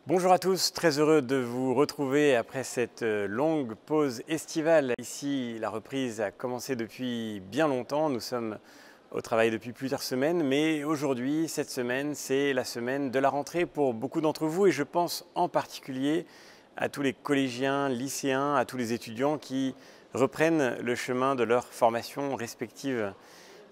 Bonjour à tous, très heureux de vous retrouver après cette longue pause estivale. Ici, la reprise a commencé depuis bien longtemps, nous sommes au travail depuis plusieurs semaines, mais aujourd'hui, cette semaine, c'est la semaine de la rentrée pour beaucoup d'entre vous et je pense en particulier à tous les collégiens, lycéens, à tous les étudiants qui reprennent le chemin de leur formation respective.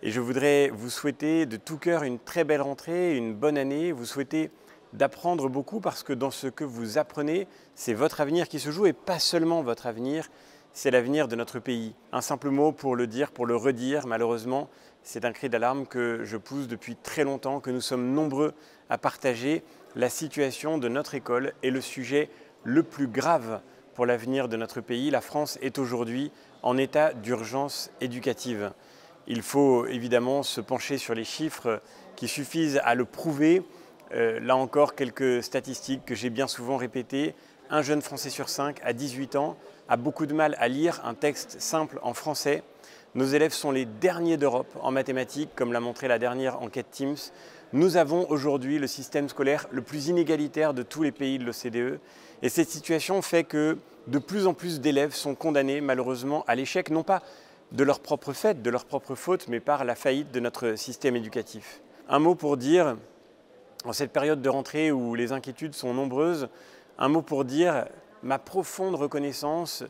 Et je voudrais vous souhaiter de tout cœur une très belle rentrée, une bonne année, vous souhaiter d'apprendre beaucoup parce que dans ce que vous apprenez, c'est votre avenir qui se joue et pas seulement votre avenir, c'est l'avenir de notre pays. Un simple mot pour le dire, pour le redire, malheureusement, c'est un cri d'alarme que je pousse depuis très longtemps, que nous sommes nombreux à partager. La situation de notre école est le sujet le plus grave pour l'avenir de notre pays. La France est aujourd'hui en état d'urgence éducative. Il faut évidemment se pencher sur les chiffres qui suffisent à le prouver. Là encore, quelques statistiques que j'ai bien souvent répétées. Un jeune Français sur 5 à 18 ans a beaucoup de mal à lire un texte simple en français. Nos élèves sont les derniers d'Europe en mathématiques, comme l'a montré la dernière enquête Teams. Nous avons aujourd'hui le système scolaire le plus inégalitaire de tous les pays de l'OCDE. Et cette situation fait que de plus en plus d'élèves sont condamnés malheureusement à l'échec, non pas de leur propre fait, de leur propre faute, mais par la faillite de notre système éducatif. Un mot pour dire, en cette période de rentrée où les inquiétudes sont nombreuses, un mot pour dire ma profonde reconnaissance,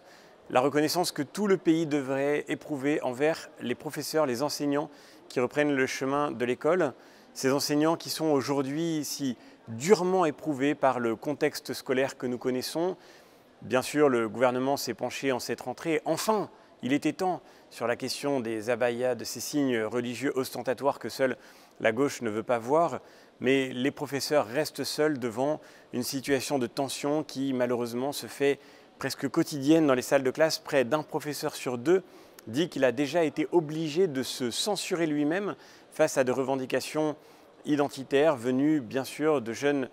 la reconnaissance que tout le pays devrait éprouver envers les professeurs, les enseignants qui reprennent le chemin de l'école, ces enseignants qui sont aujourd'hui si durement éprouvés par le contexte scolaire que nous connaissons. Bien sûr, le gouvernement s'est penché en cette rentrée, enfin, il était temps, sur la question des abayas, de ces signes religieux ostentatoires que seule la gauche ne veut pas voir, mais les professeurs restent seuls devant une situation de tension qui malheureusement se fait presque quotidienne dans les salles de classe. Près d'un professeur sur deux dit qu'il a déjà été obligé de se censurer lui-même face à des revendications identitaires venues bien sûr de jeunes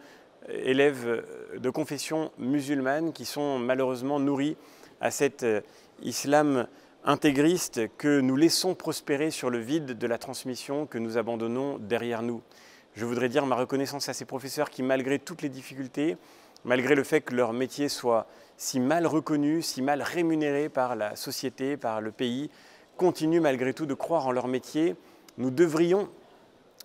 élèves de confession musulmane qui sont malheureusement nourris à cet islam intégriste que nous laissons prospérer sur le vide de la transmission que nous abandonnons derrière nous. Je voudrais dire ma reconnaissance à ces professeurs qui, malgré toutes les difficultés, malgré le fait que leur métier soit si mal reconnu, si mal rémunéré par la société, par le pays, continuent malgré tout de croire en leur métier. Nous devrions,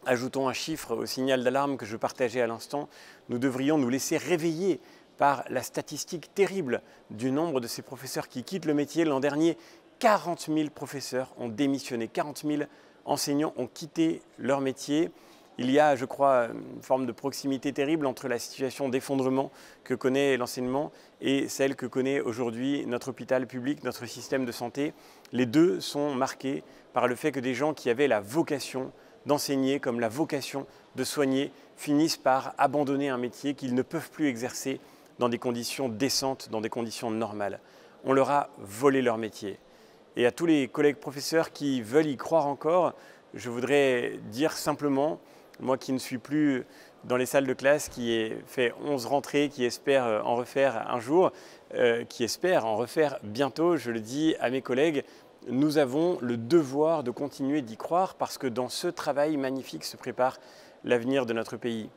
ajoutons un chiffre au signal d'alarme que je partageais à l'instant, nous devrions nous laisser réveiller par la statistique terrible du nombre de ces professeurs qui quittent le métier. L'an dernier, 40 000 professeurs ont démissionné, 40 000 enseignants ont quitté leur métier. Il y a, je crois, une forme de proximité terrible entre la situation d'effondrement que connaît l'enseignement et celle que connaît aujourd'hui notre hôpital public, notre système de santé. Les deux sont marqués par le fait que des gens qui avaient la vocation d'enseigner comme la vocation de soigner finissent par abandonner un métier qu'ils ne peuvent plus exercer dans des conditions décentes, dans des conditions normales. On leur a volé leur métier. Et à tous les collègues professeurs qui veulent y croire encore, je voudrais dire simplement, moi qui ne suis plus dans les salles de classe, qui ai fait 11 rentrées, qui espère en refaire un jour, qui espère en refaire bientôt, je le dis à mes collègues, nous avons le devoir de continuer d'y croire parce que dans ce travail magnifique se prépare l'avenir de notre pays.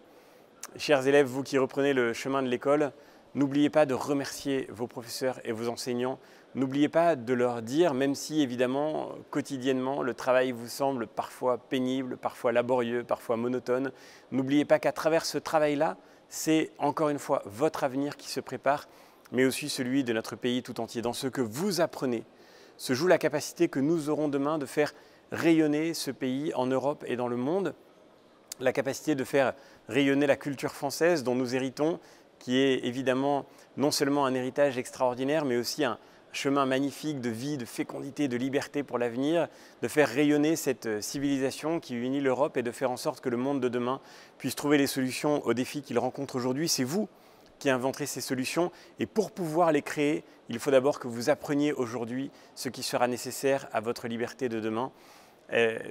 Chers élèves, vous qui reprenez le chemin de l'école, n'oubliez pas de remercier vos professeurs et vos enseignants. N'oubliez pas de leur dire, même si évidemment, quotidiennement, le travail vous semble parfois pénible, parfois laborieux, parfois monotone, n'oubliez pas qu'à travers ce travail-là, c'est encore une fois votre avenir qui se prépare, mais aussi celui de notre pays tout entier. Dans ce que vous apprenez, se joue la capacité que nous aurons demain de faire rayonner ce pays en Europe et dans le monde, la capacité de faire rayonner la culture française dont nous héritons, qui est évidemment non seulement un héritage extraordinaire, mais aussi un chemin magnifique de vie, de fécondité, de liberté pour l'avenir, de faire rayonner cette civilisation qui unit l'Europe et de faire en sorte que le monde de demain puisse trouver les solutions aux défis qu'il rencontre aujourd'hui. C'est vous qui inventerez ces solutions et pour pouvoir les créer, il faut d'abord que vous appreniez aujourd'hui ce qui sera nécessaire à votre liberté de demain.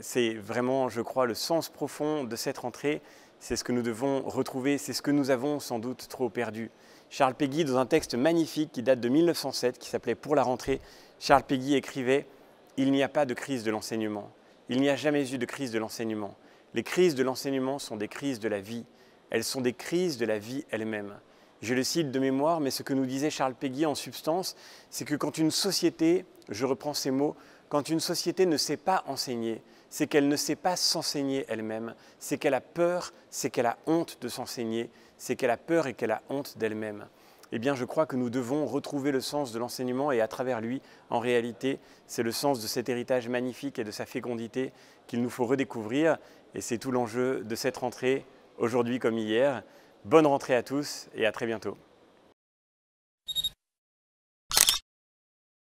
C'est vraiment, je crois, le sens profond de cette rentrée. C'est ce que nous devons retrouver, c'est ce que nous avons sans doute trop perdu. Charles Péguy, dans un texte magnifique qui date de 1907, qui s'appelait « Pour la rentrée », Charles Péguy écrivait « Il n'y a pas de crise de l'enseignement. Il n'y a jamais eu de crise de l'enseignement. Les crises de l'enseignement sont des crises de la vie. Elles sont des crises de la vie elle-même. Je le cite de mémoire, mais ce que nous disait Charles Péguy en substance, c'est que quand une société, je reprends ces mots, quand une société ne sait pas enseigner, c'est qu'elle ne sait pas s'enseigner elle-même, c'est qu'elle a peur, c'est qu'elle a honte de s'enseigner, c'est qu'elle a peur et qu'elle a honte d'elle-même. Eh bien, je crois que nous devons retrouver le sens de l'enseignement et à travers lui, en réalité, c'est le sens de cet héritage magnifique et de sa fécondité qu'il nous faut redécouvrir. Et c'est tout l'enjeu de cette rentrée, aujourd'hui comme hier. Bonne rentrée à tous et à très bientôt.